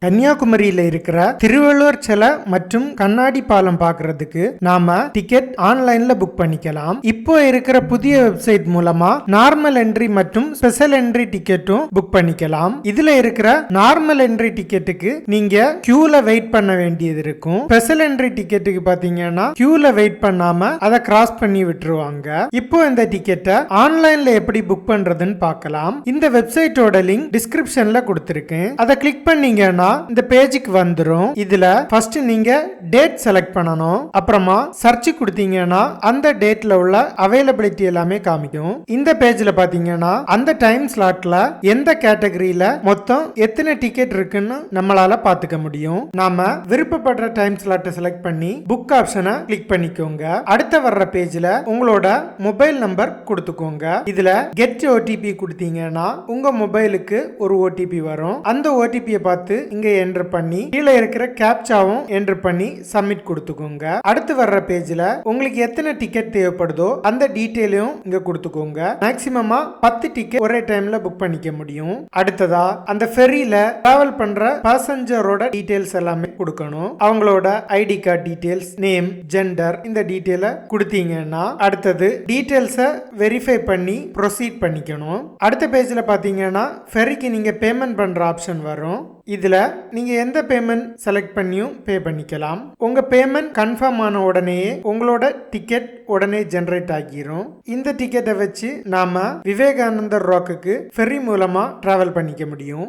கன்னியாகுமரியில இருக்கிற திருவள்ளுவர் சிலை மற்றும் கண்ணாடி பாலம் பார்க்கிறதுக்கு நாம டிக்கெட் ஆன்லைன்ல புக் பண்ணிக்கலாம். இப்போ இருக்கிற புதிய வெப்சைட் மூலமா நார்மல் என்ட்ரி மற்றும் ஸ்பெஷல் என்ட்ரி டிக்கெட்டும் புக் பண்ணிக்கலாம். இதுல இருக்கிற நார்மல் என்ட்ரி டிக்கெட்டுக்கு நீங்க கியூல வெயிட் பண்ண வேண்டியது இருக்கும். ஸ்பெஷல் என்ட்ரி டிக்கெட்டுக்கு பாத்தீங்கன்னா கியூல வெயிட் பண்ணாம அதை கிராஸ் பண்ணி விட்டுருவாங்க. இப்போ இந்த டிக்கெட்டை ஆன்லைன்ல எப்படி புக் பண்றதுன்னு பார்க்கலாம். இந்த வெப்சைட்டோட லிங்க் டிஸ்கிரிப்ஷன்ல கொடுத்திருக்கேன். அதை கிளிக் பண்ணீங்கன்னா இந்த பேஜுக்கு வந்துரும். இதுல ஃபர்ஸ்ட் நீங்க டேட் செலக்ட் பண்ணணும். அப்புறமா சர்ச் கொடுத்தீங்கன்னா அந்த டேட்ல உள்ள அவைலபிலிட்டி எல்லாமே காமிக்கும். இந்த பேஜ்ல பாத்தீங்கன்னா அந்த டைம் ஸ்லாட்ல எந்த கேட்டகரியில மொத்தம் எத்தனை டிக்கெட் இருக்குன்னு நம்மளால பாத்துக்க முடியும். நாம விருப்பப்படுற டைம் ஸ்லாட்டை செலக்ட் பண்ணி புக் ஆப்ஷனை கிளிக் பண்ணிக்கோங்க. அடுத்த வர்ற பேஜ்ல உங்களோட மொபைல் நம்பர் கொடுத்துக்கோங்க. இதுல கெட் ஓடிபி கொடுத்தீங்கன்னா உங்க மொபைலுக்கு ஒரு ஓடிபி வரும். அந்த ஓடிபியை பார்த்து இங்க என்டர் பண்ணி கீழே இருக்கிற கேப்சாவும் என்டர் பண்ணி சப்மிட் கொடுத்துக்கோங்க. அடுத்து வர்ற பேஜ்ல உங்களுக்கு எத்தனை டிக்கெட் தேவைப்படுதோ அந்த டீடைலையும் இங்க கொடுத்துக்கோங்க. மேக்ஸிமமா 10 டிக்கெட் ஒரே டைம்ல புக் பண்ணிக்க முடியும். அடுத்ததா அந்த ஃபெரியில டிராவல் பண்ற பாசஞ்சரோட டீடைல்ஸ் எல்லாமே கொடுக்கணும். அவங்களோட ID card details, name, gender இந்த டீடைலை கொடுத்தீங்கன்னா அடுத்தது டீடைல்ஸை வெரிஃபை பண்ணி ப்ரொசீட் பண்ணிக்கணும். அடுத்த பேஜ்ல பாத்தீங்கன்னா ஃபெரிக்கு நீங்க பேமெண்ட் பண்ற ஆப்ஷன் வரும். இதுல நீங்க எந்த பேமெண்ட் செலக்ட் பண்ணியும் பே பண்ணிக்கலாம். உங்க பேமெண்ட் கன்ஃபார்ம் ஆன உடனேயே உங்களோட டிக்கெட் உடனே ஜெனரேட் ஆகிரும். இந்த டிக்கெட்டை வச்சு நாம விவேகானந்தர் ராக்குக்கு ஃபெரி மூலமா டிராவல் பண்ணிக்க முடியும்.